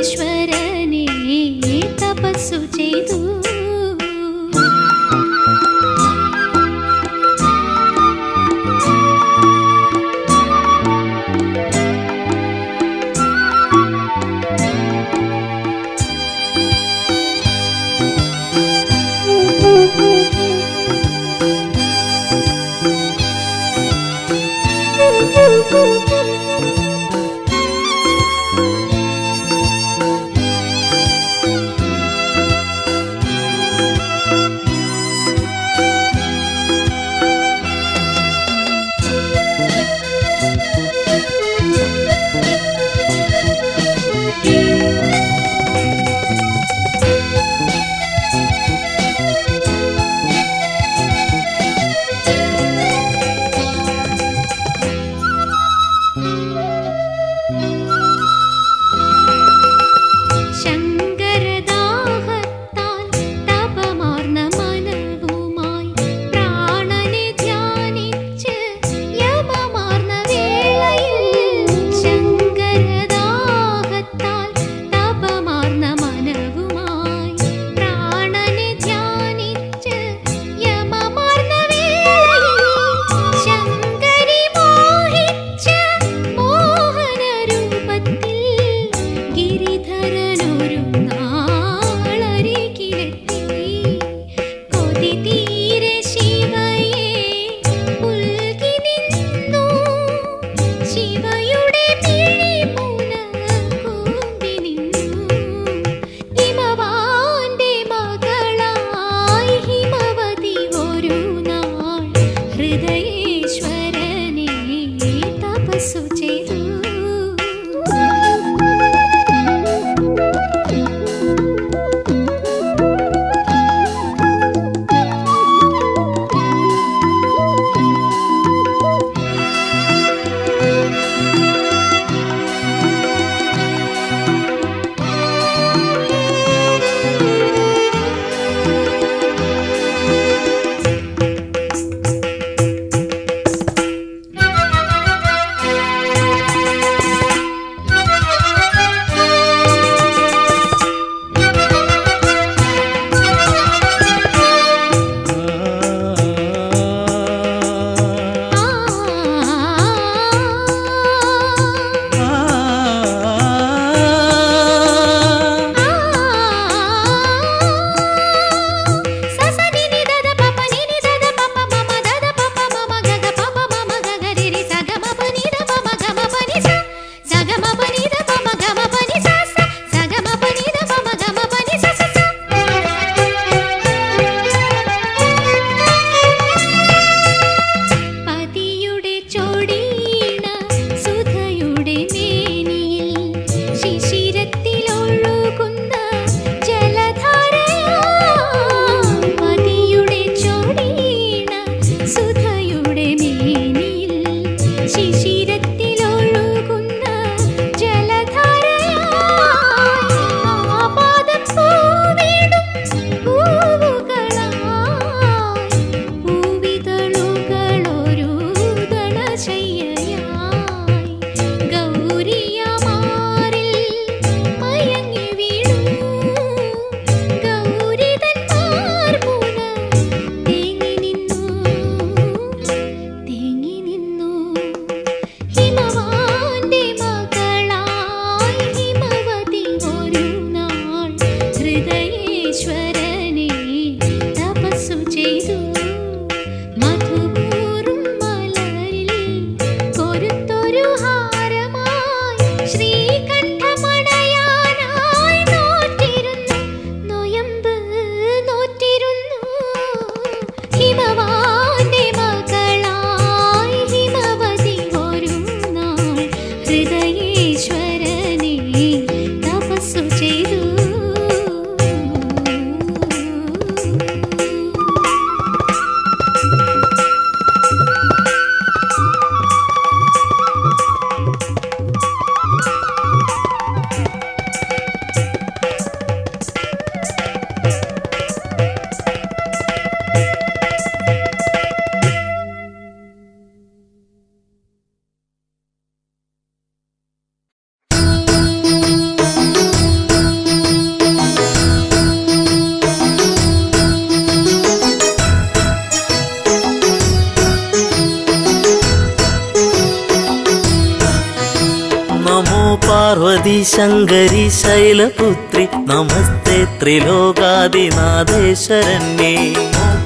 ഈശ്വരനെ തപസ്സു ചെയ്തു. പാർവതി ശങ്കരി ശൈലപുത്രി നമസ്തേ ത്രിലോകാദിനാഥേ ശരണ്യേ.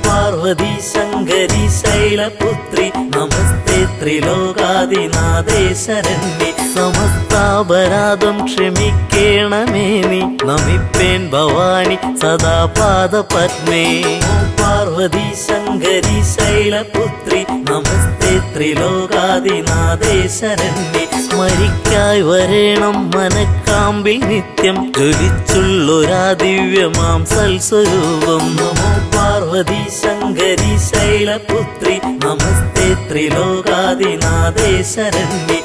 പാർവതി ശങ്കരി ശൈലപുത്രി നമസ്തേ ത്രിലോകാദിനാഥേ ശരണ്യേ. സമസ്താപരാധം ക്ഷമിക്കേണമേ നീ നമിപ്പേൻ ഭവാനി സദാ പാദപത്മേ. പാർവതി ശങ്കരി ശൈലപുത്രി നമസ്തേ ത്രിലോകാദിനാഥേ ശരണ്യേ. സ്മരിക്കായി വരേണം മനക്കാമ്പിൽ നിത്യം ജ്വലിച്ചുള്ളൊരാ ദിവ്യമാം സൽസ്വരൂപം. നമോ പാർവതി ശങ്കരി ശൈലപുത്രി നമസ്തേ ത്രിലോകാദിനാഥേ ശരണ്യേ.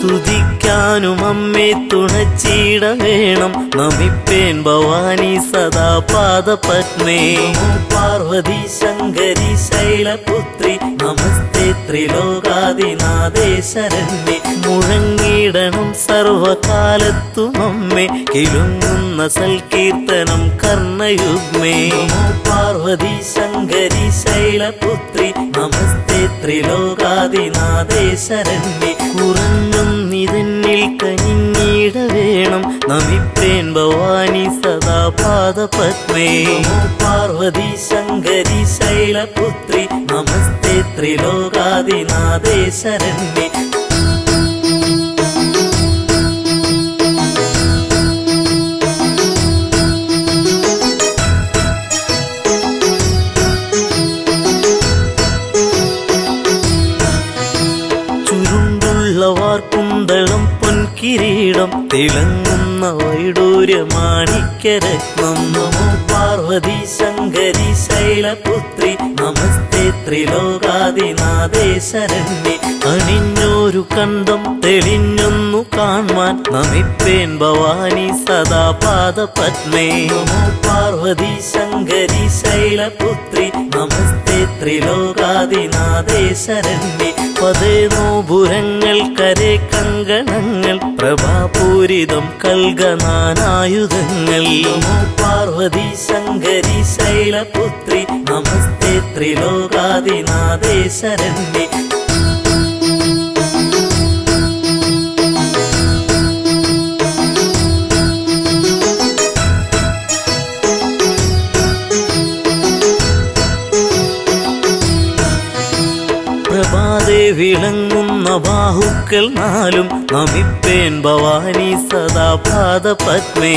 സ്തുതിക്കാനും അമ്മേ തുണച്ചീട വേണം നമിപ്പേൻ ഭവാനി സദാ പാദപത്മേ. പാർവതി ശങ്കരി ശൈലപുത്രി നമസ്തേ ത്രിലോകാദിനാഥേ ശരണ്യേ. മുഴങ്ങിടണം സർവകാലത്തും അമ്മേ കിലുങ്ങുന്ന സൽകീർത്തനം കർണയുഗ്മേ. പാർവതി ശങ്കരി ശൈലപുത്രി നമസ്തേ ത്രിലോകാദിനാഥേ ശരണ്യേ. കുറഞ്ഞും നിതന്നിൽ കനിഞ്ഞിട വേണം നമിപ്പേൻ ഭവാനി സദാ പാദപത്മേ. പാർവതി ശങ്കരി ശൈലപുത്രി നമസ്തേ ത്രിലോകാദിനാഥേ ശരണ്യേ. കുണ്ടളം പൊൻകിരീടം തിളങ്ങുന്ന വൈഡൂര്യമാണിക്യരത്നം. നമോ പാർവതി ശങ്കരി ശൈലപുത്രി നമസ്തേ ത്രിലോകാദിനാഥേ ശരണ്യേ. അണിഞ്ഞോരു കണ്ടം തെളിഞ്ഞൊന്നു കാൺമാൻ നമിപ്പേൻ ഭവാനി സദാ പാദപത്മേ. നമോ പാർവതി ശങ്കരി ശൈലപുത്രി നമസ്തേ ത്രിലോകാദിനാഥേ ശരണ്യേ. പതേനോപുരങ്ങൾ കരേ കങ്കണങ്ങൾ പ്രഭാപൂരിതം കൽഗനാനായുധങ്ങൾ. നമോ പാർവതി ശങ്കരി ശൈലപുത്രി നമസ്തേ ത്രിലോകാദിനാഥേ ശരണ്യേ. പ്രഭാതേ വിളങ്ങുന്ന ബാഹുക്കൾ നാലും നമിപ്പേൻ ഭവാനി സദാ പാദപത്മേ.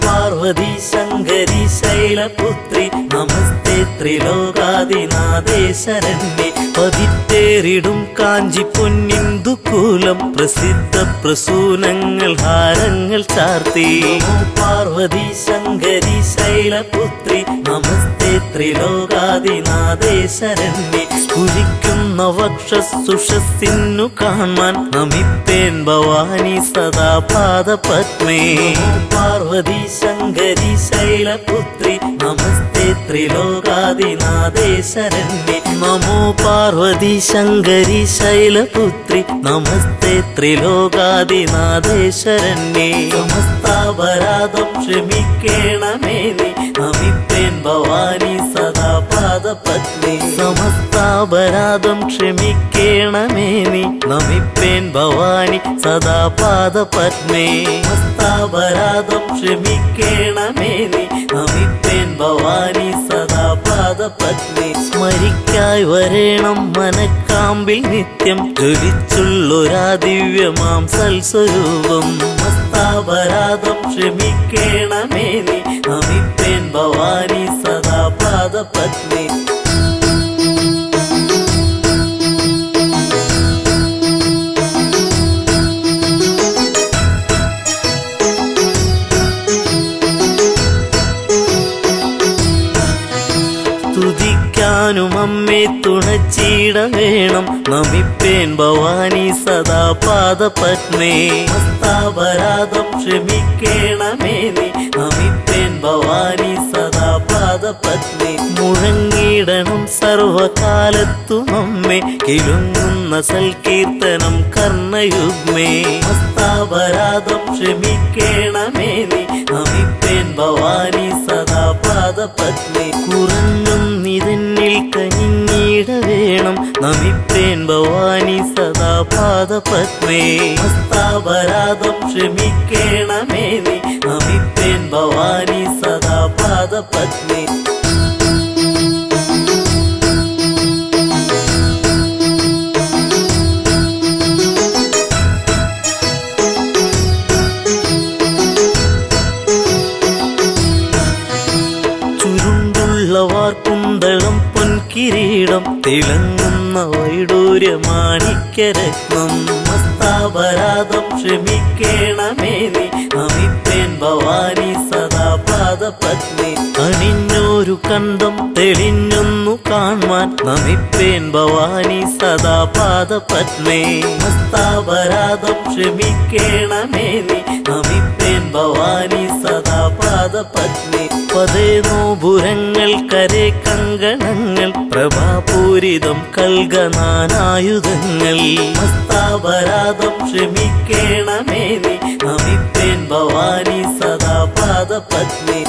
പാർവതി ശങ്കരി ശൈലപുത്രി നമസ്തേ ത്രിലോകാദിനാഥേ ശരണ്യേ. പതിത്തേറിടും കാഞ്ചി പൊന്നിന്ദുകൂലം പ്രസിദ്ധ പ്രസൂനങ്ങൾ ഹാരങ്ങൾ ചാർത്തി. പാർവതി ശങ്കരി ശൈലപുത്രി നമസ്തേ ത്രിലോകാദിനാഥേ ശരണ്യേ. സ്ഫുരിക്കുന്ന വക്ഷസുഷസ്സിന്നു കാണാൻ നമിപ്പേൻ ഭവാനി സദാ പാദപത്മേ. പാർവതി ശങ്കരി ശൈലപുത്രി നമസ്തേ ത്രിലോകാദിനാഥേ ശരണ്യേ. നമോ പാർവതി ശങ്കരി ശൈലപുത്രി നമസ്തേ ത്രിലോകാദിനാഥേ ശരണ്യേ. സമസ്താപരാധം ക്ഷമിക്കേണമേ നീ നമിപ്പേൻ ഭവാനി സദാ പാദപത്മേ. സമസ്താപരാധം ക്ഷമിക്കേണമേ നീ നമിപ്പേൻ ഭവാനി സദാ പാദപത്മേ. സമസ്താപരാധം ക്ഷമിക്കേണമേ നീ നമിപ്പേൻ ഭവാനി സദാ പാദപത്മേ. സ്മരിക്കായി വരേണം മനക്കാമ്പിൽ നിത്യം ജ്വലിച്ചുള്ളൊരാ ദിവ്യമാം സൽസ്വരൂപം. സമസ്താപരാധം ക്ഷമിക്കേണമേ നീ നമിപ്പേൻ ഭവാനി സദാ പാദപത്മേ. സ്തുതിക്കാനും അമ്മേ തുണച്ചീട വേണം നമിപ്പേൻ ഭവാനി സദാ പാദപത്മേ. സമസ്താപരാധം ക്ഷമിക്കേണമേ നീ നമിപ്പേൻ ഭവാനി സദാ പാദപത്മേ. മുഴങ്ങിടണം സർവകാലത്തും അമ്മേ കിലുങ്ങുന്ന സൽകീർത്തനം കർണയുഗ്മേ ഹസ്താപരാധം ക്ഷമിക്കേണമേ നീ നമിപ്പേൻ ഭവാനി സദാ പാദപത്നി കുറഞ്ഞും നിതന്നിൽ കനിഞ്ഞിട വേണം നമിപ്പേൻ ഭവാനി സദാ പാദപത്മേ ഹസ്താപരാധം ക്ഷമിക്കേണമേ നീ നമിപ്പേൻ ഭവാനി സദാ പാദപത്മേ കുന്തളം പൊൻകിരീടം തിളങ്ങുന്ന വൈഡൂര്യമാണിക്യരത്നം ഹസ്താപരാധം ക്ഷമിക്കേണമേ നീ നമിപ്പേൻ ഭവാനി സദാ പാദപത്നി അണിഞ്ഞൊരു കണ്ടം തെളിഞ്ഞൊന്നു കാൺമാൻ നമിപ്പേൻ ഭവാനി സദാ പാദപത്മേ ഹസ്താപരാധം ക്ഷമിക്കേണമേ നീ നമിപ്പേൻ ഭവാനി സദാ പാദപത്നി പതേ നോപുരങ്ങൾ കരേ കങ്കണങ്ങൾ പ്രഭാപൂരിതം കൽഗനാനായുധങ്ങൾ ഹസ്താപരാധം ക്ഷമിക്കേണമേ നീ നമിപ്പേൻ ഭവാനി സദാ പാദപത്നി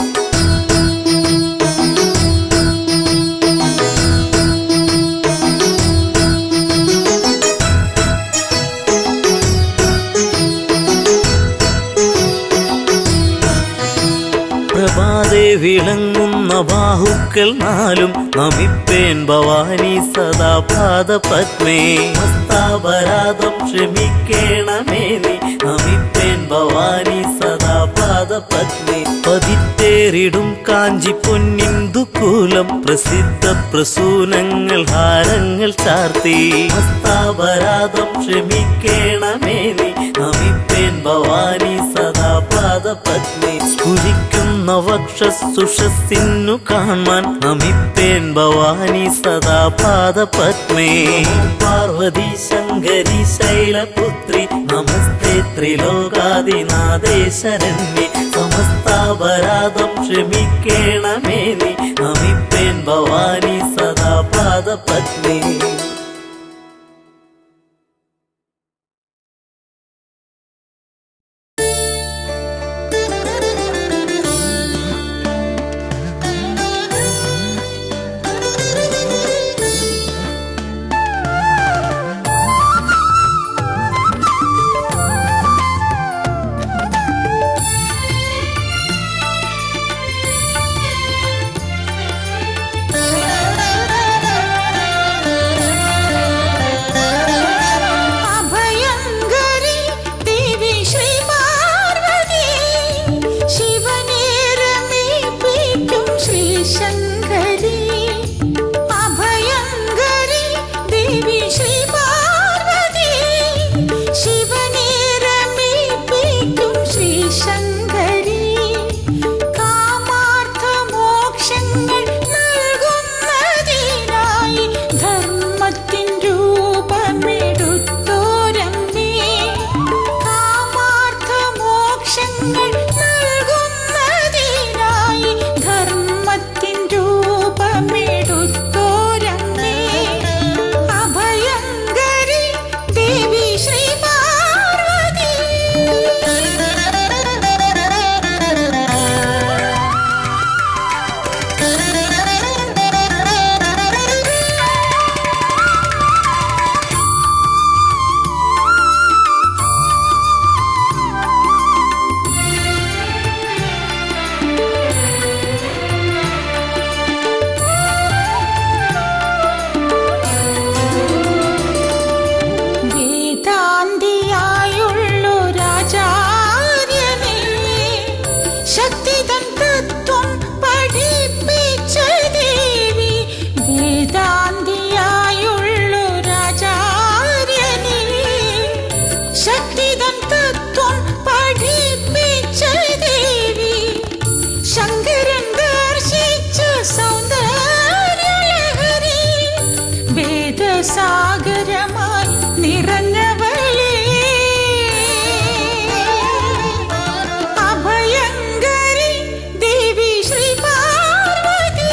പ്രഭാതേ വിളങ്ങുന്ന ബാഹുക്കൾ നാലും നമിപ്പേൻ ഭവാനി സദാ പാദപത്മേ ഹസ്താപരാധം ക്ഷമിക്കേണമേ നീ നമിപ്പേൻ ഭവാനി സദാ പാദപത്മേ പതിത്തേറിടും കാഞ്ചി പൊന്നിന്ദുകൂലം പ്രസിദ്ധ പ്രസൂനങ്ങൾ ഹാരങ്ങൾ ചാർത്തി ഹസ്താപരാധം ക്ഷമിക്കേണമേ നീ നമിപ്പേൻ ഭവാനി സദാ പാദപത്മേ സ്ഫുരിക്കുന്ന വക്ഷസുഷസ്സിന്നു കാണാൻ നമിപ്പേൻ ഭവാനി സദാ പാദപത്മേ പാർവതി ശങ്കരി ശൈലപുത്രി നമസ്തേ ത്രിലോകാദിനാഥേ ശരണ്യേ സമസ്താപരാധം ക്ഷമിക്കേണമേ നീ നമിപ്പേൻ ഭവാനി സദാ പാദപത്മേ സാഗരമായി നിറഞ്ഞവളേ അഭയങ്കരി ദേവി ശ്രീ പാർവതി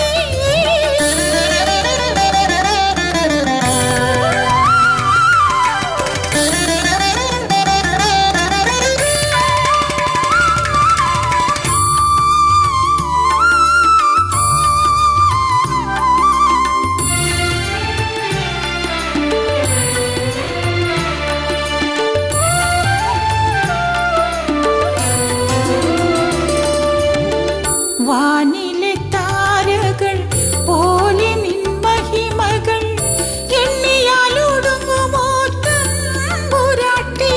വാനിലെ താരകൾ പോലെ നിൻ മഹിമകൾ എണ്ണിയാലൊടുങ്ങുമോ തമ്പുരാട്ടി.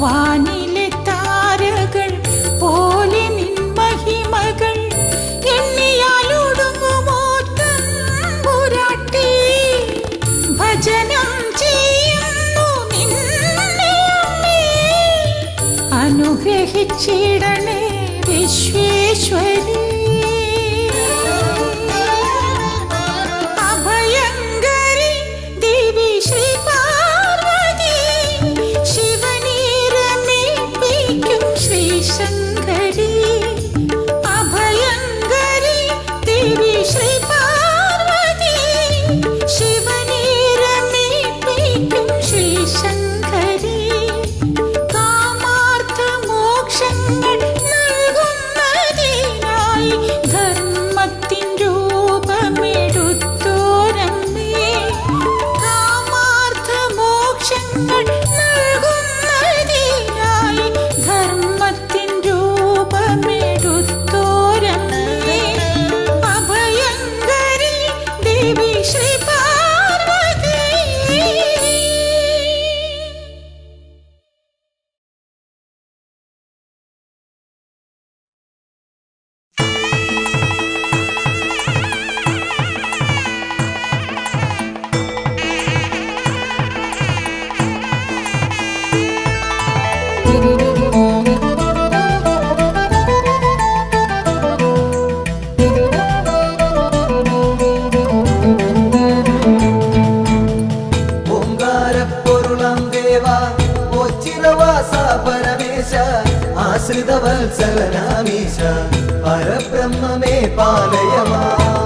വാനിലെ താരകൾ പോലെ നിൻ മഹിമകൾ എണ്ണിയാലൊടുങ്ങുമോ തമ്പുരാട്ടി. ഭജനം ചെയ്യുന്നു നിന്നെ അമ്മേ, അനുഗ്രഹിച്ചിടണേ വിശ്വേശ്വരി. അഭയങ്കരി ദേവി ശ്രീ പാർവതി, ശിവനീരമേൽപ്പിക്കും ശ്രീ ശങ്കരി. അഭയങ്കരി ദേവി ശ്രീ പാർവതി, ശിവനീരമേൽപ്പിക്കും ശ്രീ ശങ്കരി. കാമാർത്ഥ മോക്ഷങ്ങൾ നൽകുന്നതിനായി ധർമ്മത്തിൻ രൂപമെടുത്തോരമ്മേ. കാമാർത്ഥ മോക്ഷങ്ങൾ നൽകുന്നതിനായി ധർമ്മത്തിൻ രൂപമെടുത്തോരമ്മേ. അഭയങ്കരി ദേവി ശ്രീ പാർവതി. ഓംകാരപ്പൊരുളാം ദേവ ഓച്ചിരവാസ പരമേശ ആശ്രിതവത്സലനാമീശ പരബ്രഹ്മമേ പാലയമാ.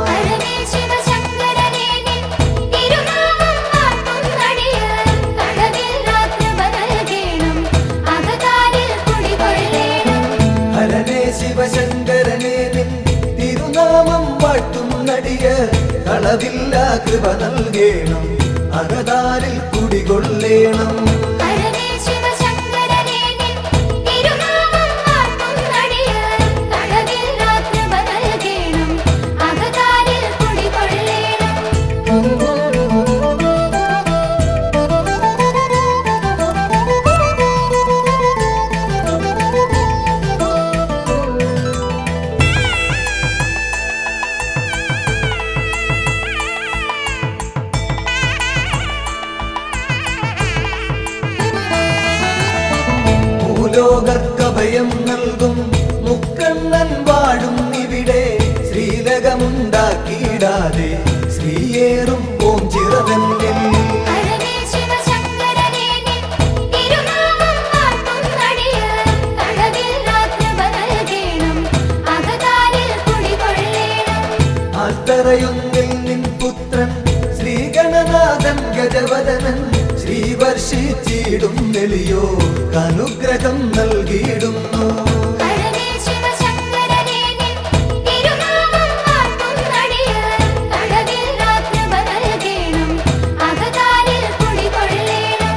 ഹരനേ ശിവശങ്കരനേ നിൻ തിരുനാമം വാഴ്ത്തുന്നടിയാർ കടവിൽ രാത്രിപ നൽകേണം അകതാരിൽ കുടികൊള്ളേണം. ഹരനേ ശിവശങ്കരനേ നിൻ തിരുനാമം വാഴ്ത്തുന്നടിയ കളവില്ല കൃപ നൽകേണം അകതാരിൽ കുടികൊള്ളേണം. ഹരനേ ശിവശങ്കരനേ നിൻ തിരുനാമം വാഴ്ത്തുന്നടിയാർ കടവിൽ രാത്രിപ നൽകേണം അകതാരിൽ കുടികൊള്ളേണം. ഭൂലോകർക്കഭയം നൽകും മുക്കണ്ണൻ വാഴും ഇവിടെ. ശ്രീലകമുണ്ടാക്കിയിടാതെ ശ്രീയേറും ഓം ചിറതന്നിൽ. ഹരനേ ശിവശങ്കരനേ നിൻ തിരുനാമം വാഴ്ത്തുന്നടിയാർ കടവിൽ രാത്രിപ നൽകേണം അകതാരിൽ കുടികൊള്ളേണം. ആൽത്തറയൊന്നിൽ നിൻ പുത്രൻ ശ്രീഗണനാഥൻ ഗജവദനൻ ശ്രീവർഷിച്ചിടും നെളിയോ അനുഗ്രഹം നൽകിയിടുന്നു. ഹരനേ ശിവശങ്കരനേ നിൻ തിരുനാമം വാഴ്ത്തുന്നടിയാർ കടവിൽ രാത്രിപ നൽകേണം അകതാരിൽ കുടികൊള്ളേണം.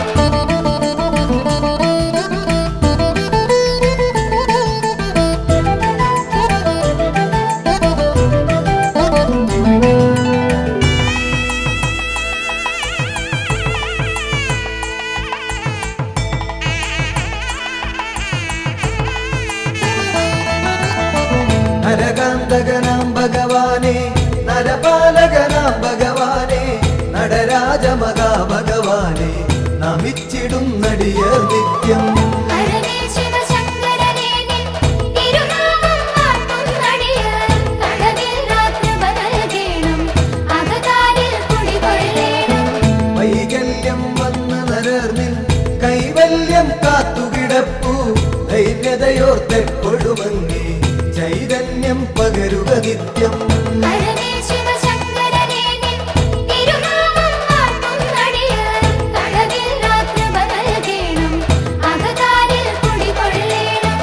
നരകാന്തകനാം ഭഗവാനെ നരപാലകനാം ഭഗവാനെ നടരാജമകാ ഭഗവാനെ നമിച്ചിടും നടിയർ നിത്യം. ഹരനേ ശിവശങ്കരനേ നിൻ തിരുനാമം വാഴ്ത്തുന്നടിയാർ കടവിൽ രാത്രിപ നൽകേണം അകതാരിൽ കുടികൊള്ളേണം. വൈകല്യം വന്ന നരർനിൻ കൈവല്യം കാത്തുകിടപ്പു ധൈര്യതയോർത്തെക്കൊടുമങ്ങി ചൈതന്യം പകരുക നിത്യം. ഹരനേ ശിവശങ്കരനേ നിൻ തിരുനാമം വാഴ്ത്തുന്നടിയാർ കടവിൽ രാത്രിപ നൽകേണം അകതാരിൽ കുടികൊള്ളേണം.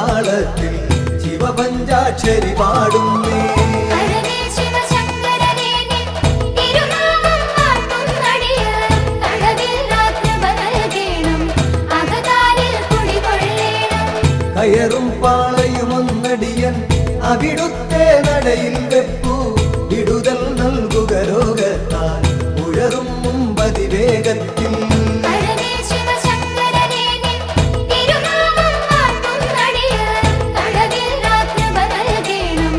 താളത്തിൽ ശിവപഞ്ചാക്ഷരി പാടുന്നേ. ഹരനേ ശിവശങ്കരനേ നിൻ തിരുനാമം വാഴ്ത്തുന്നടിയാർ തടവിൽ രാത്രിഭ നൽകേണം അകതാരിൽ കുടികൊള്ളേണം. കയറും പാളയുമൊന്നടിയൻ അവിടുത്തെ നടയിൽ വെപ്പു വിടുതൽ നൽകുക രോഗത്താൽ ഉഴറും മുമ്പതി വേഗത്തിൽ. ഹരനേ ശിവശങ്കരനേ നിൻ തിരുനാമം വാഴ്ത്തുന്നടിയാർ തടവിൽ രാത്രിഭ നൽകേണം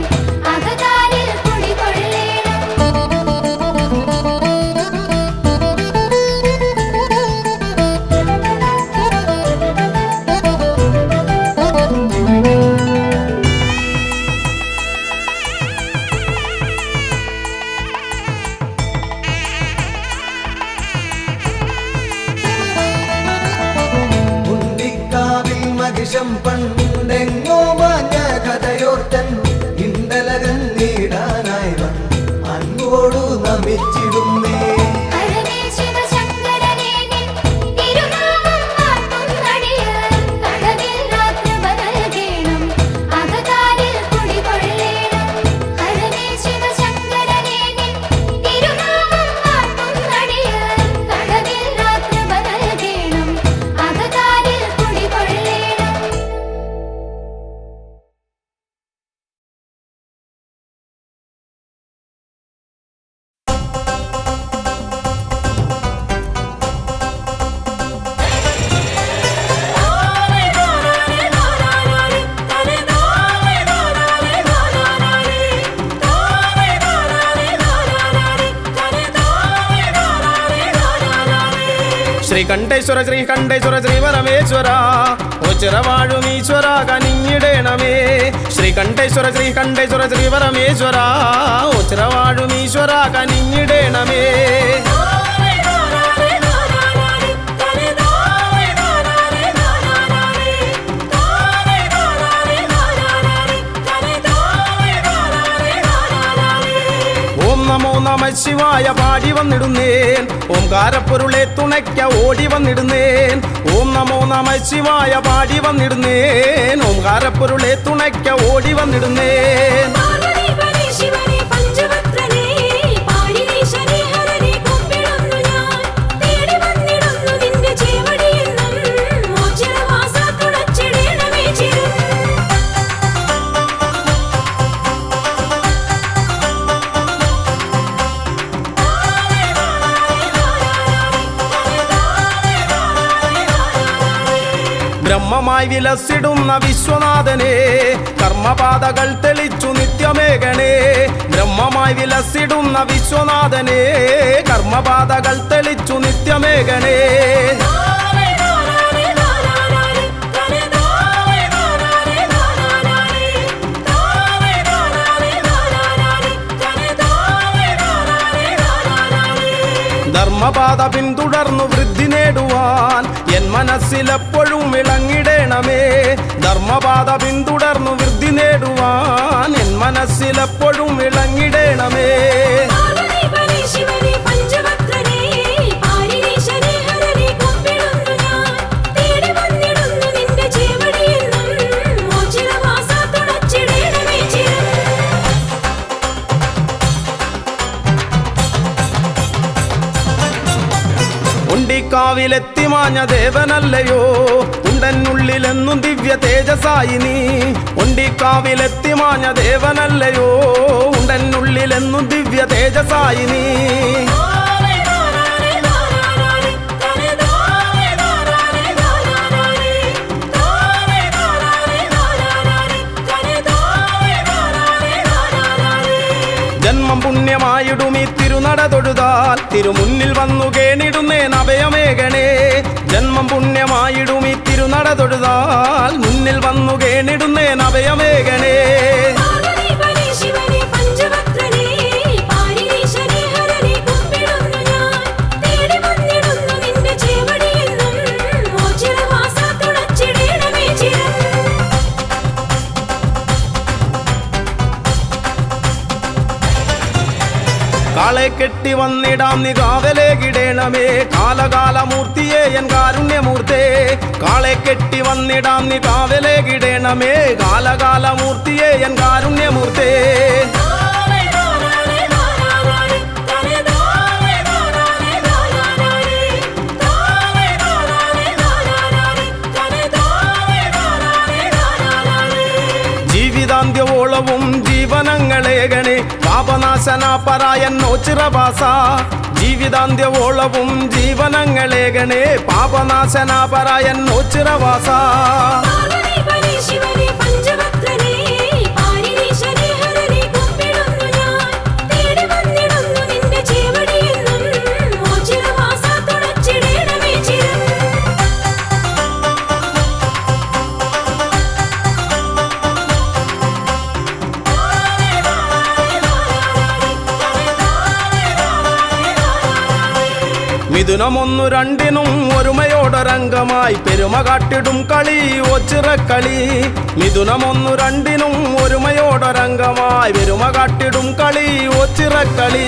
അകതാരിൽ കുടികൊള്ളേണം. ഉണ്ടിക്കാവിൽ മഹിഷം പണ്ടെങ്ങോ മാഞ്ഞ കഥയോർത്തൻ ഇണ്ടലകൻ നേടാനായി അൻപോടു നമിച്ചിടുന്നേ. ഹരനേ ശിവശങ്കരനേ നിൻ തിരുനാമം വാഴ്ത്തുന്നടിയാർ തടവിൽ രാത്രിഭ നൽകേണം അകതാരിൽ കുടികൊള്ളേണം. ഹരനേ ശിവശങ്കരനേ നിൻ തിരുനാമം വാഴ്ത്തുന്നടിയാർ തടവിൽ രാത്രിഭ നൽകേണം അകതാരിൽ കുടികൊള്ളേണം. ശ്രീകണ്ഠേശ്വര ശ്രീകണ്ഠേശ്വര ശ്രീപരമേശ്വര ഒച്ചിറവാഴുമീശ്വര കനിഞ്ഞിടേണമേ. ശ്രീകണ്ഠേശ്വര ശ്രീകണ്ഠേശ്വര ശ്രീപരമേശ്വര ഒച്ചിറവാഴുമീശ്വര കനിഞ്ഞിടേണമേ. ഓം നമോ നമ ശിവായ പാടി വന്നിടുന്നേൻ ഓംകാരപ്പൊരുളെ തുണയ്ക്ക ഓടി വന്നിടുന്നേൻ. ഓം നമോ നമ ശിവായ പാടി വന്നിടുന്നേൻ ഓംകാരപ്പൊരുളെ തുണയ്ക്ക ഓടി വന്നിടുന്നേൻ. പാർവതി പരമേശ്വരനേ പഞ്ചവക്രനേ പാരിണീശനേ ഹരനേ കുമ്പിടുന്നു ഞാൻ തേടി വന്നിടുന്നു നിന്റെ ചേവടിയെന്നും മോചനവാസ തുണച്ചിടേണമേ ചിരം. ബ്രഹ്മമായി വിലസിടുന്ന വിശ്വനാഥനെ കർമ്മപാതകൾ തെളിച്ചു നിത്യമേകണേ. ബ്രഹ്മമായി വിലസിടുന്ന വിശ്വനാഥനെ കർമ്മപാതകൾ തെളിച്ചു നിത്യമേകണേ. ധർമ്മപാത പിന്തുടർന്നു വൃദ്ധി നേടുവാൻ എൻ മനസ്സിലെപ്പോഴും വിളങ്ങിടേണമേ. ധർമ്മപാത പിന്തുടർന്നു വൃദ്ധി നേടുവാൻ എൻ മനസ്സിലെപ്പോഴും വിളങ്ങിടേണമേ. പാർവതി പരമേശ്വരനേ പഞ്ചവക്രനേ പാരിണീശനേ ഹരനേ കുമ്പിടുന്നു ഞാൻ തേടി വന്നിടുന്നു നിന്റെ ചേവടിയെന്നും മോചനവാസ തുണച്ചിടേണമേ ചിരം. ഉണ്ടിക്കാവിലെത്തിമാഞ്ഞ ദേവനല്ലയോ ഉണ്ടെന്നുള്ളിലെന്നും ദിവ്യ തേജസായി നീ. ഉണ്ടിക്കാവിലെത്തിമാഞ്ഞ ദേവനല്ലയോ ഉണ്ടെന്നുള്ളിലെന്നും ദിവ്യ തേജസായി നീ. ജന്മം പുണ്യമായിടും ഈ തിരുനട തൊഴുതാൽ തിരുമുന്നിൽ വന്നു കേണിടുന്നേൻ അഭയമേകണേ. ജന്മം പുണ്യമായിടും ഈ തിരുനട തൊഴുതാൽ മുന്നിൽ വന്നു കേണിടുന്നേൻ അഭയമേകണേ. പാർവതി പരമേശ്വരനേ പഞ്ചവക്രനേ പാരിണീശനേ ഹരനേ കുമ്പിടുന്നു ഞാൻ തേടി വന്നിടുന്നു നിന്റെ ചേവടിയെന്നും മോചനവാസ തുണച്ചിടേണമേ ചിരം. കാളെ കെട്ടി വന്നിടാം നീ കാവലേകിടേണമേ കാലകാലമൂർത്തിയെ എൻ കാരുണ്യമൂർത്തേ കാളെ കെട്ടി വന്നിടാം നീ കാവലേകിടേണമേ കാലകാലമൂർത്തിയെ എൻ കാരുണ്യമൂർത്തേ ജീവിതാന്ത്യവോളവും ജീവനങ്ങളേകണേ പാപനാശന പരായന്നോ ചിറവാസ ജീവിതാന്ത്യവോളവും ജീവനങ്ങളേകണേ പാപനാശന പരായന്നോ ചിറവാസ പാർവതി പരേ ശിവനേ പഞ്ചവക്രനേ പാരിരീശനേ ഹരനേ കുമ്പിടുന്നു ഞാൻ തേടി വന്നിടുന്നു നിന്റെ ചേവടിയെന്നും മോചിതവാസ തുണച്ചിടേണമേ ചിരം മിഥുനമൊന്നു രണ്ടിനും ഒരുമയോടൊരംഗമായി പെരുമ കാട്ടിടും കളി ഒച്ചിറക്കളി മിഥുനമൊന്നു രണ്ടിനും ഒരുമയോടൊരംഗമായി പെരുമ കാട്ടിടും കളി ഒച്ചിറക്കളി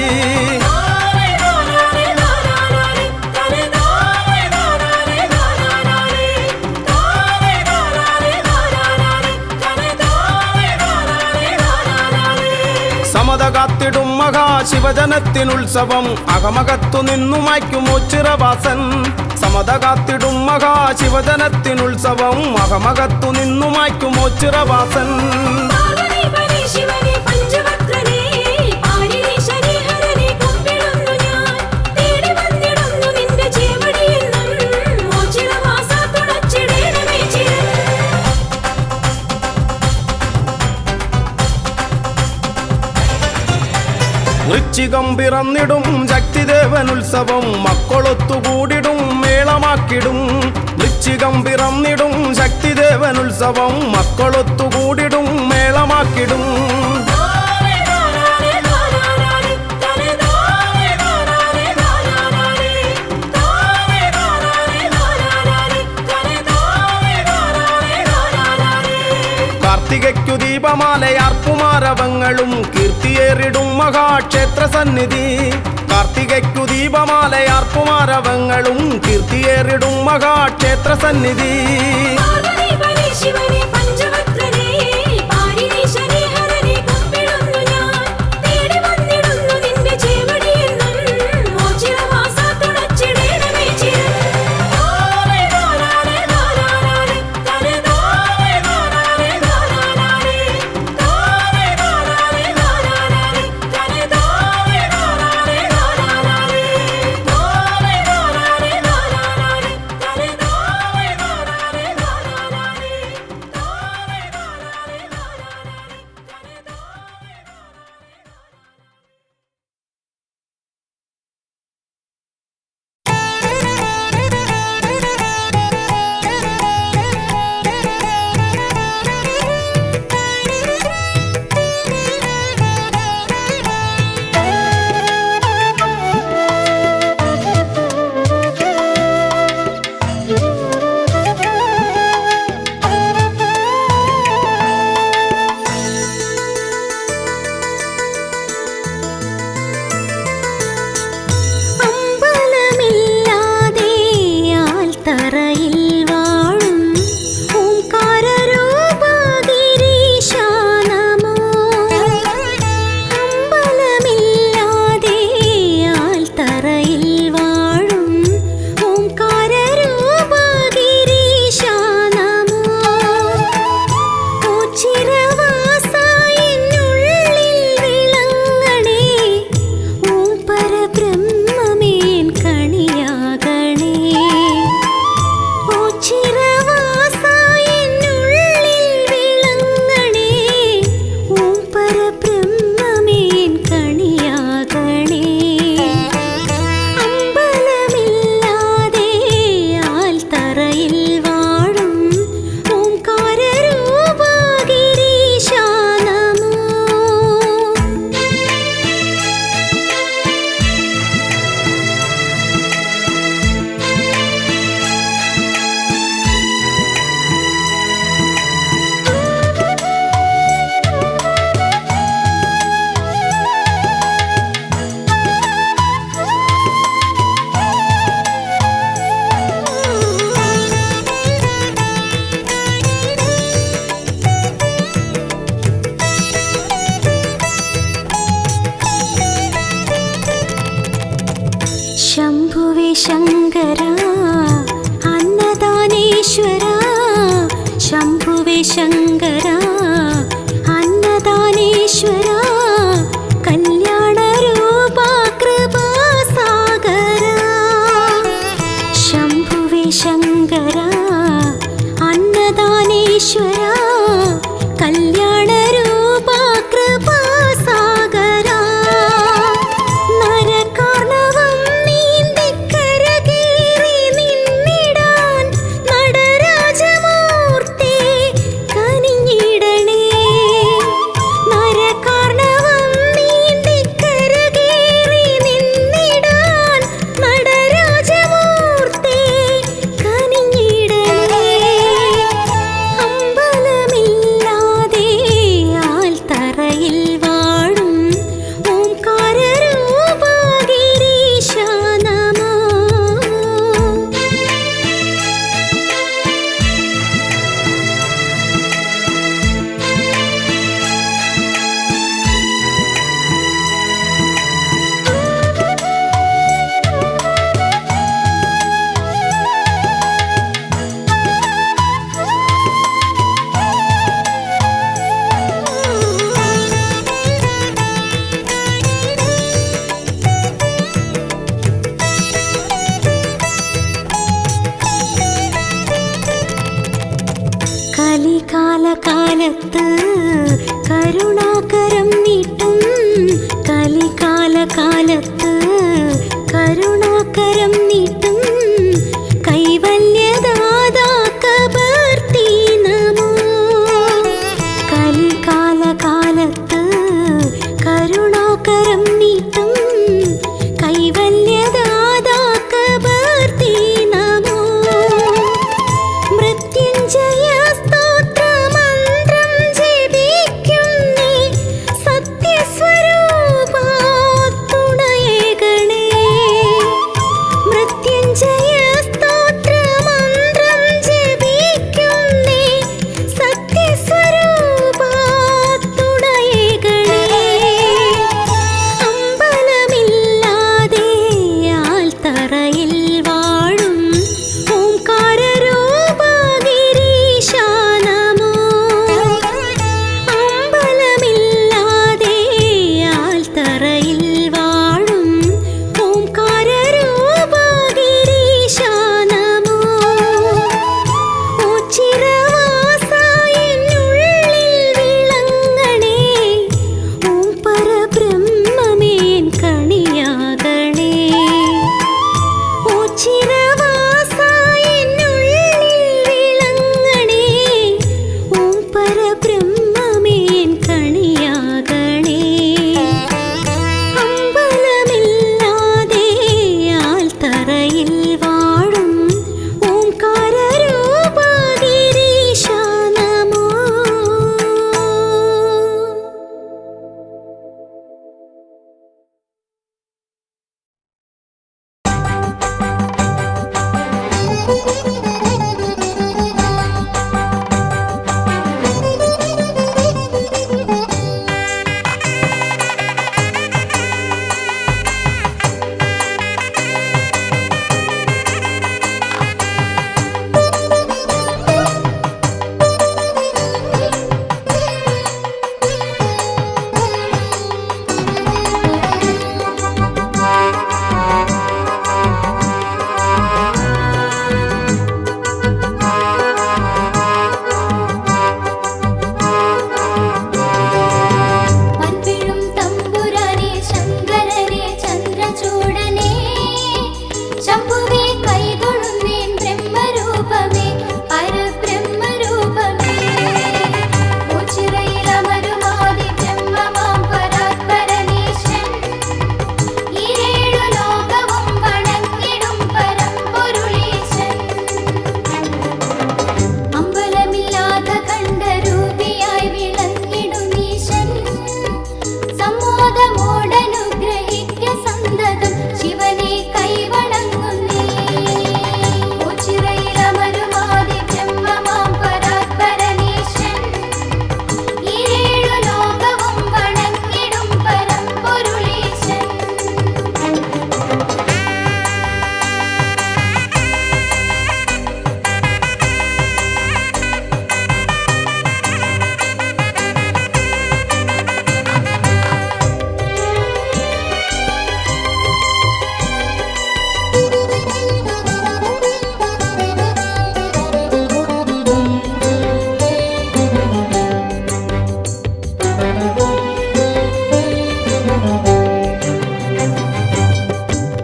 സമത കാത്തിടും മഹാശിവജനത്തിനുത്സവം അകമകത്തു നിന്നു മായ്ക്കും ഒച്ചിറവാസൻ സമത കാത്തിടും മഹാശിവജനത്തിനുത്സവം അകമകത്തു നിന്നു മായ്ക്കും ഒച്ചിറവാസൻ പാർവതി പരേ ശിവനേ പഞ്ചവക്രനേ പാരിരീശനേ ഹരനേ കുമ്പിടുന്നു ഞാൻ തേടി വന്നിടുന്നു നിന്റെ ചേവടിയെന്നും മോചിതവാസ തുണച്ചിടേണമേ ചിരം വൃശ്ചികം പിറന്നിടും ശക്തിദേവനുത്സവം മക്കളൊത്തുകൂടിടും മേളമാക്കിടും വൃശ്ചികം പിറന്നിടും ശക്തിദേവനുത്സവം മക്കളൊത്തുകൂടിടും മേളമാക്കിടും കാർത്തികയ്ക്കു ദീപമാലയാർപ്പുമാരവങ്ങളും കീർത്തിയേറിടും മഹാക്ഷേത്ര സന്നിധി കാർത്തികയ്ക്കു ദീപമാലയാർപ്പുമാരവങ്ങളും കീർത്തിയേറിടും മഹാക്ഷേത്ര സന്നിധി പാർവതി പരേ ശിവനേ പഞ്ചവക്രനേ പാരിരീശനേ ഹരനേ കുമ്പിടുന്നു ഞാൻ തേടി വന്നിടുന്നു നിന്റെ ചേവടിയെന്നും മോചിതവാസ തുണച്ചിടേണമേ ചിരം ശങ്കര അന്നദാനേശ്വര ശംഭുവേ ശങ്കര അന്നദാനേശ്വര കല്യാണ രൂപ കൃപാസാഗര ശംഭുവേ ശങ്കര അന്നദാനേശ്വര കല്യാണ രൂപ കൃപാസാഗര നരകാർണവം നീന്തിക്കരകേറി നിന്നിടാൻ നടരാജമൂർത്തി കനിഞ്ഞിടണേ നരകാർണവം നീന്തിക്കരകേറി നിന്നിടാൻ നടരാജമൂർത്തി കനിഞ്ഞിടണേ അമ്പലമില്ലാതെ ആൽത്തറയിൽ വാഴും ഓംകാരരൂപ ഗിരീശ നമോ കലികാലകാലത്ത് കരുണാകരം നീട്ടും കലികാലകാലത്ത് കരുണാകരം നീട്ടും കൈവല്യദാതാ കബർത്തി നമോ കലികാലകാലത്ത് കരുണാകരം നീട്ടും കൈവല്യദാതാ കബർത്തി നമോ മൃത്യുഞ്ജയ സ്തോത്രമന്ത്രം ജപിക്കുന്നേ സത്യസ്വരൂപ തുണയേകണേ മൃത്യുഞ്ജയ സ്തോത്രമന്ത്രം ജപിക്കുന്നേ സത്യസ്വരൂപ തുണയേകണേ അമ്പലമില്ലാതെ ആൽത്തറയിൽ വാഴും ഓംകാരരൂപ ഗിരീശ നമോ അമ്പലമില്ലാതെ ആൽത്തറയിൽ വാഴും ഓംകാരരൂപ ഗിരീശ നമോ ഓച്ചിരവാസ എന്നുള്ളിൽ വിളങ്ങണേ ഓം പരബ്രഹ്മമേൻ കണിയാകണേ ഓച്ചിരവാസ എന്നുള്ളിൽ വിളങ്ങണേ ഓം പരബ്രഹ്മമേൻ കണിയാകണേ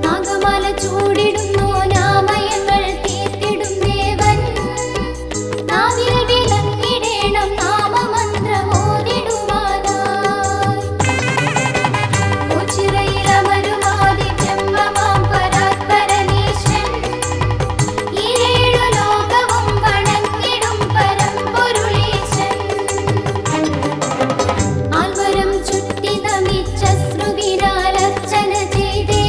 നാഗമാല ചൂടിടുന്നു നാമയങ്ങൾ തീർത്തിടും ദേവൻ നാവിൽ വിളങ്ങിടേണം നാമമന്ത്രമോദിടുവാനായി ഉച്ചിറയിലമരുമാതി ബ്രഹ്മമാം പരാത്പരനീശൻ ഈരേഴു ലോകവും വണങ്ങിടും പരമ്പൊരുളീശൻ ആൽവരം ചുറ്റി നമിച്ചശ്രുവിനാലർച്ചന ചെയ്തേ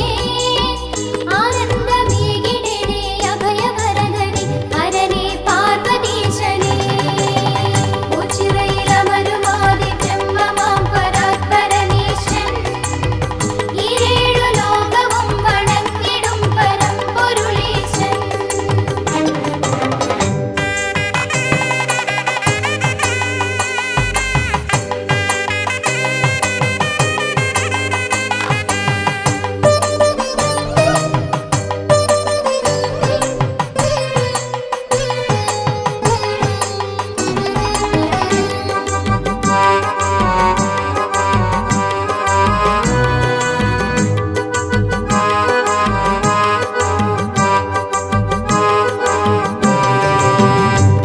ആനന്ദമേകിടണേ അഭയവരദനെ ഹരനേ പാർവതീശനേ ഉച്ചിറയിലമരുമാതി ബ്രഹ്മമാം പരാത്പരനീശൻ ഈരേഴു ലോകവും വണങ്ങിടും പരമ്പൊരുളീശൻ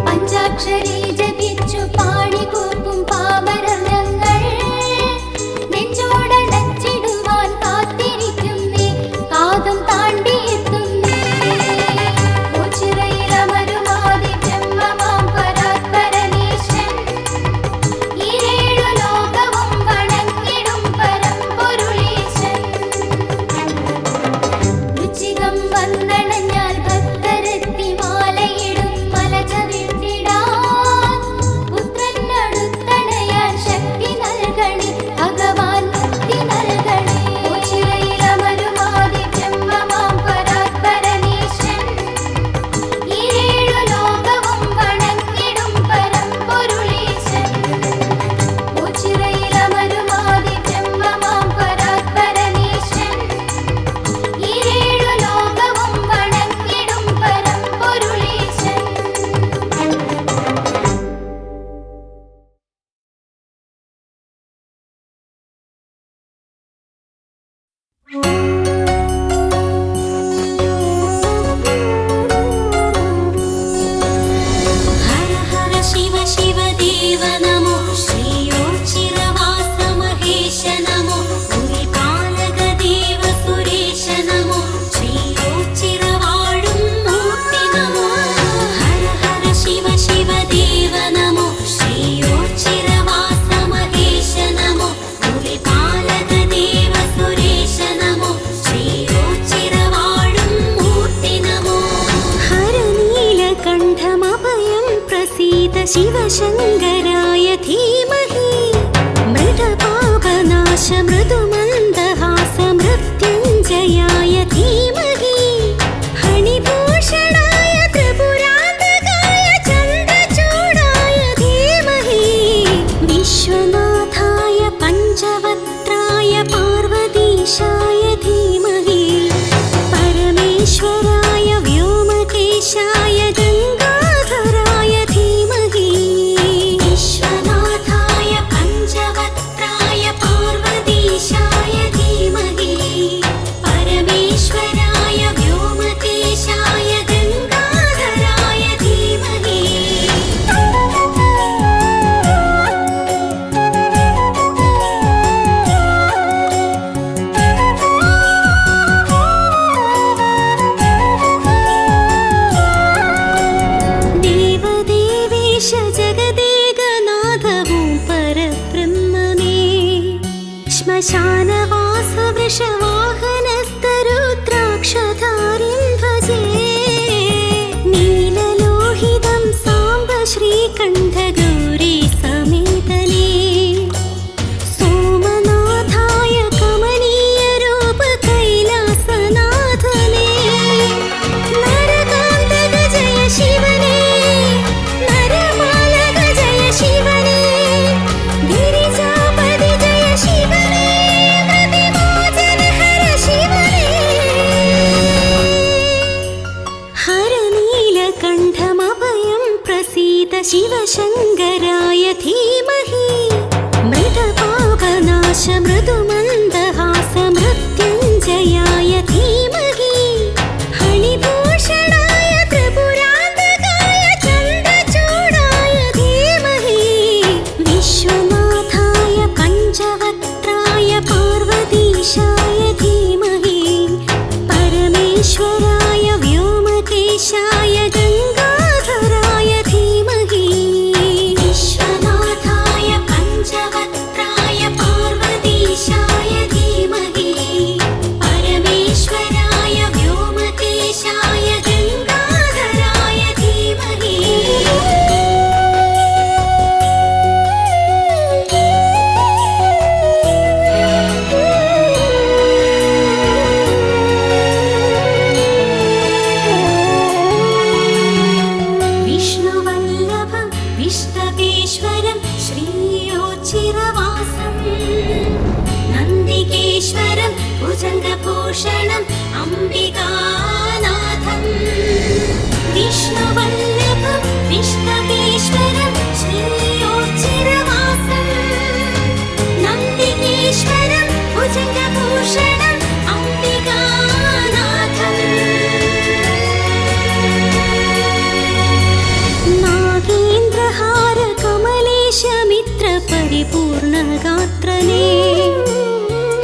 പഞ്ചാക്ഷരി ജപിച്ചു പാണികൂപ്പും പാമരർ ഞങ്ങൾ നെഞ്ചോടടച്ചിടുവാൻ കാത്തിരിക്കുന്നേ കാതും താണ്ടിയെത്തുന്നേ ഉച്ചിറയിലമരുമാതി ബ്രഹ്മമാം പരാത്പരനീശൻ ഈരേഴു ലോകവും വണങ്ങിടും പരമ്പൊരുളീശൻ രുചികം വന്നണഞ്ഞാൽ ഭക്തരെത്തി മാലയിടും മലജ വിട്ടിടാൻ പുത്രനടുത്തണയാൻ ശക്തി നൽകണേ ഭഗവാൻ മുക്തി നൽകണേ ഉച്ചിറയിലമരുമാതി ബ്രഹ്മമാം പരാത്പരനീശൻ ഈരേഴു ലോകവും വണങ്ങിടും പരമ്പൊരുളീശൻ ഉച്ചിറയിലമരുമാതി ബ്രഹ്മമാം പരാത്പരനീശൻ ഈരേഴു ലോകവും വണങ്ങിടും പരമ്പൊരുളീശൻ ഹര ഹര ശിവ ശിവ ദേവ നമോ ശ്രീയോച്ചിരവാസ മഹേശ നമോ പുരിപാലക ദേവ സുരേശ നമോ ശ്രീയോച്ചിരവാഴും മൂർത്തി നമോ ഹര ഹര ശിവ ശിവ ദേവ നമോ ശ്രീയോച്ചിരവാസ മഹേശ നമോ പുരിപാലക ദേവ സുരേശ നമോ ശ്രീയോച്ചിരവാഴും മൂർത്തി നമോ ഹരനീലകണ്ഠമഭയം പ്രസീത ശിവശങ്കരായ ധീമഹി മൃതപാപനാശ മൃദുമന്ദഹാസ മൃത്യുഞ്ജയായ ധീമഹി ഹണിഭൂഷണായ ത്രിപുരാന്തകായ ചന്ദ്രചൂഡായ ധീമഹി വിശ്വനാഥായ പഞ്ചവക്ത്രായ പാർവതീശായ ധീമഹി പരമേശ്വരായ വ്യോമകേശായ ഗംഗാധരായ ധീമഹി വിശ്വനാഥായ പഞ്ചവക്ത്രായ പാർവതീശായ ധീമഹി പരമേശ്വരായ വ്യോമകേശായ ഗംഗാധരായ ധീമഹി व्योमकेशाय धीमहि परमेश्वराय व्योमकेशाय गङ्गाधराय धीमहि विश्वनाथाय पञ्चवक्त्राय पार्वतीशाय धीमहि परमेश्वराय व्योमकेशाय गङ्गाधराय धीमहि विष्णुवल्लभं विष्णवेश्वरं श्रीयोच्चिरवासं नन्दिकेश्वरं भुजङ्गभूषणम् अम्बिकानाथं विष्णुवल्लभं विष्णवेश्वरं श्रीयोच्चिरवासं नन्दिकेश्वरं भुजङ्गभूषणम् अम्बिकानाथम् नागेन्द्रहार कमलेश मित्र परिपूर्णगात्रने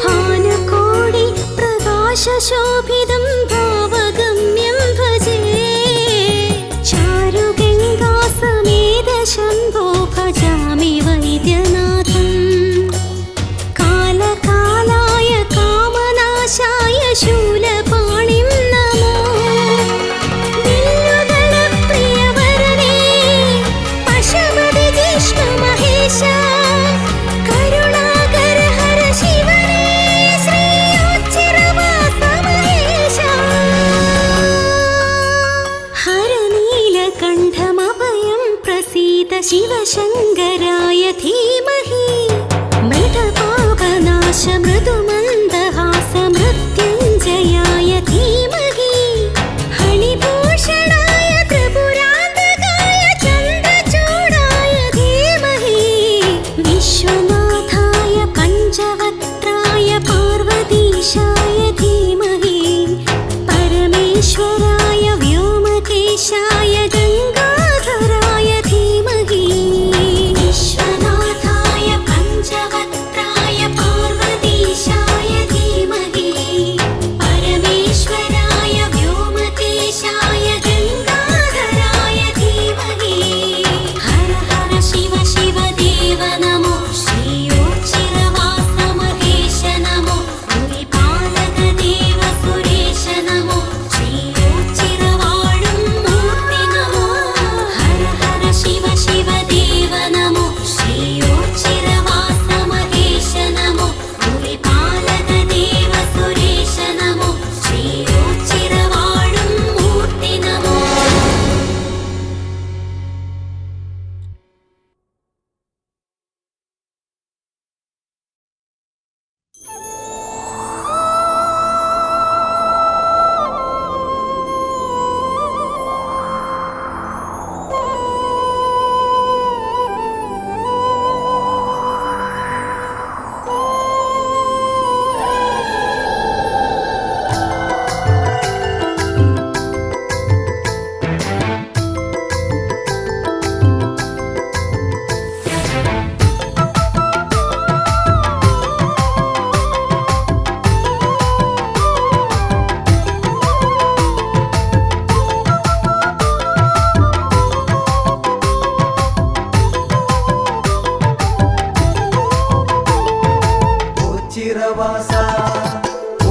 भानुकोटि प्रकाशशोभितं भावगम्यं भजे चारुगङ्गा समेत शम्भो भजामि वैद्यनाथं कालकालाय कामनाशाय शूलपाणिं नमो प्रियवरणे पशुपति जिष्णु महेश करुणाकर हर शिवने श्रीयोच्चिरवास महेश हर नीलकण्ठमभयं प्रसीद शिवशङ्कराय धीमहि मृतपापनाश मृदुमन्दहास मृत्युञ्जयाय धीमहि हरिभूषणाय त्रिपुरान्तकाय चन्द्रचूडाय धीमहि विश्वनाथाय पञ्चवक्त्राय पार्वतीशाय धीमहि परमेश्वराय व्योमकेशाय गङ्गाधराय धीमहि विश्वनाथाय पञ्चवक्त्राय पार्वतीशाय धीमहि परमेश्वराय व्योमकेशाय गङ्गाधराय धीमहि हर हर शिव शिव देव नमो श्रीयोच्चिरवास महेश नमो भुविपालक देव सुरेश नमो श्रीयोच्चिरवाळुं मूर्ति नमो हर हर शिव शिव देव नमो श्रीयोच्चिरवास महेश नमो भुविपालक देव सुरेश नमो श्रीयोच्चिरवाळुं मूर्ति नमो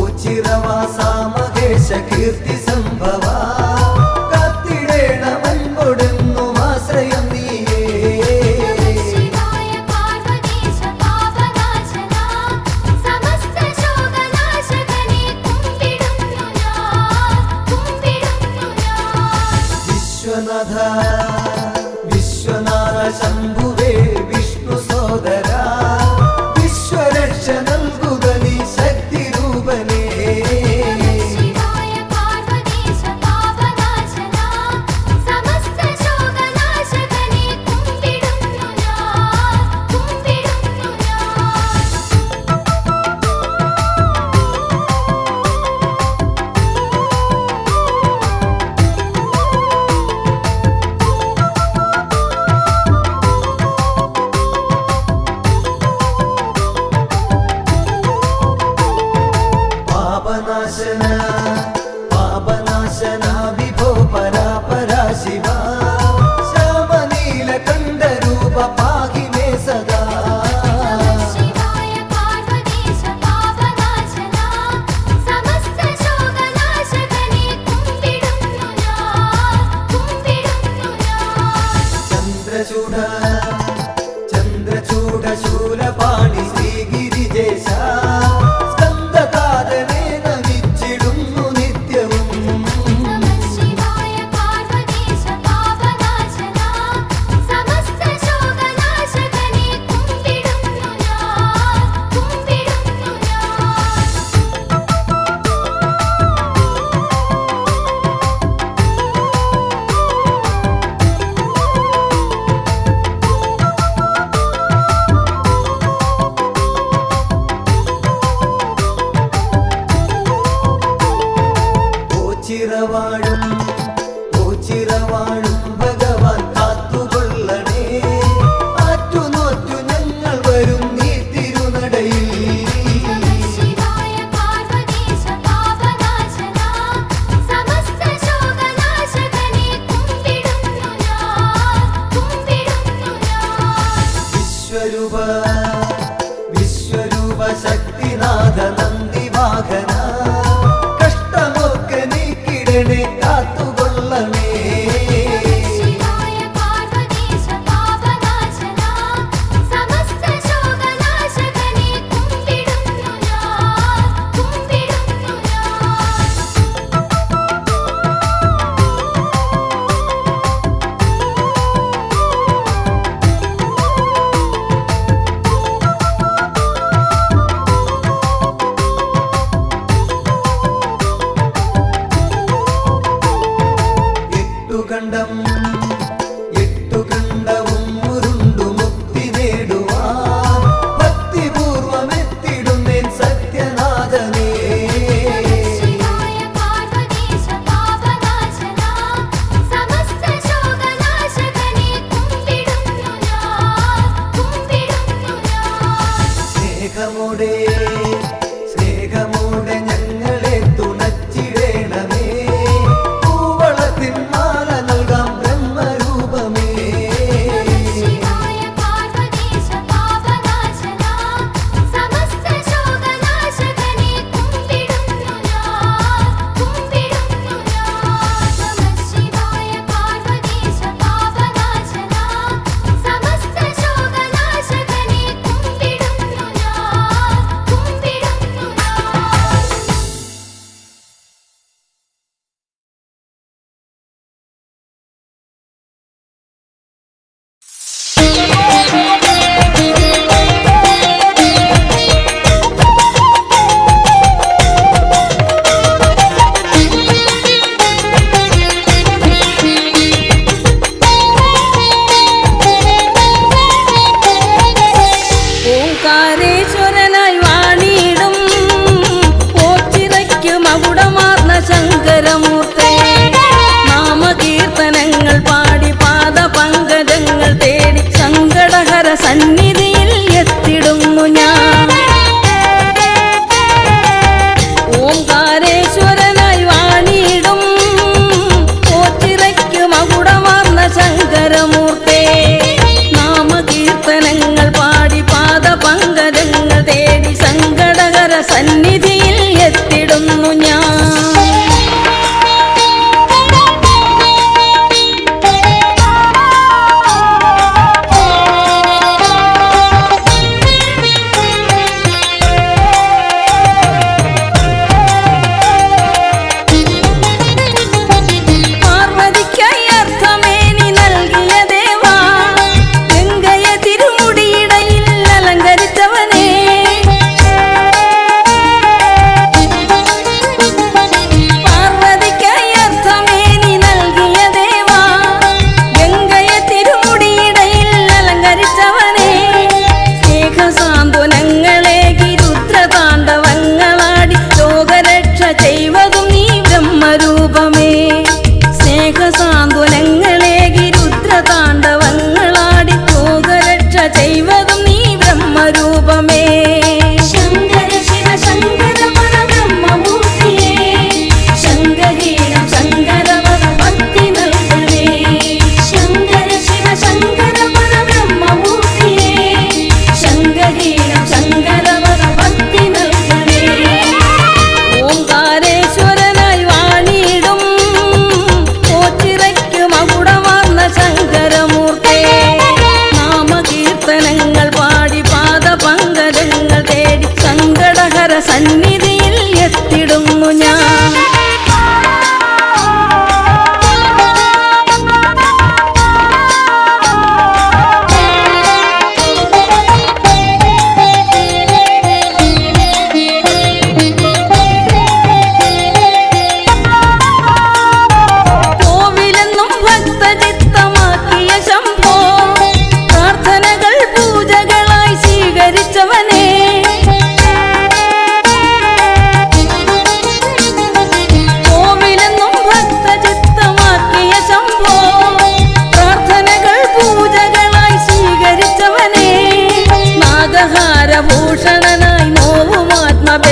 ഉച്ചിരവാസ മഹേശ കീർത്തി സംഭവ കാത്തിടേണമെൻകൊടുന്നും ആശ്രയം നീയേ शिवाय पार्वतीश पापनाशना समस्त शोकनाशकने कुम्पिडुन्नु ഞാൻ വിശ്വനാഥ വിശ്വനാഥ ശംഭുവേ വിഷ്ണു സോദര വിശ്വരക്ഷ നൽകുക നീ ശക്തി രൂപനേ शिवाय पार्वतीश पापनाशना समस्त शोकनाशकने कुम्पिडुन्नु ഞാൻ നാശന പാപനാശന വിഭോ പരാപരാ ശിവ ശ്യാമനീലകണ്ഠ രൂപ പാഹി മേ സദാ ശിവായ പാർവതീശ പാപനാശനാ സമസ്ത ശോകനാശകനെ കുമ്പിടുന്നു ഞാൻ ചന്ദ്രചൂഡ ചന്ദ്രചൂഡ ശൂലപാണി ശ്രീഗിരിജേശ സ്കന്ദകാരനെ നമിച്ചിടുന്നു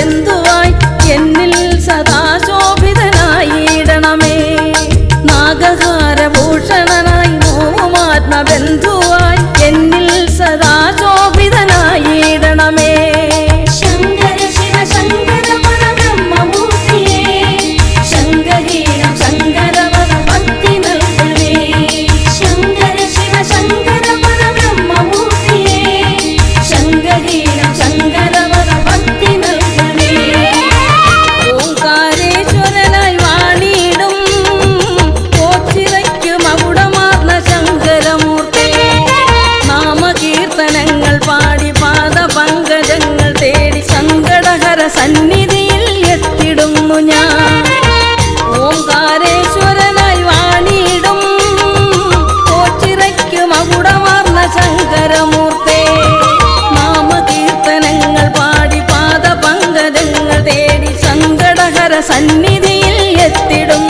ബന്ധുവായി എന്നിൽ സദാ ശോഭിതനായിടണമേ. നാഗഹാരഭൂഷണനായി നോവുമാത്മബന്ധുവായി എന്നിൽ സദാ ശോഭിതനായിടണമേ. ശങ്കര ശിവ ശങ്കര പരബ്രഹ്മമൂർത്തിയേ ശങ്കരീണം ശങ്കരവര ഭക്തി നൽകണേ. ശങ്കര ശിവ ശങ്കര പരബ്രഹ്മമൂർത്തിയേ ശങ്കരീണം ശങ്കരവര ഭക്തി നൽകണേ. ഓംകാരേശ്വരനായി വാണിടും കോച്ചിറയ്ക്ക് മകുടമാർന്ന ശങ്കരമൂർത്തി. നാമകീർത്തനങ്ങൾ പാടി പാദപങ്കജങ്ങൾ തേടി സങ്കടഹര സന്നിധിയിൽ എത്തിടുന്നു ഞാൻ. ഓംകാരേശ്വരനായി വാണിടും കോച്ചിറയ്ക്ക് മകുടമാർന്ന ശങ്കരമൂർത്തി. നാമകീർത്തനങ്ങൾ പാടി പാദപങ്കജങ്ങൾ തേടി സങ്കടഹര സന്നിധിയിൽ എത്തിടുന്നു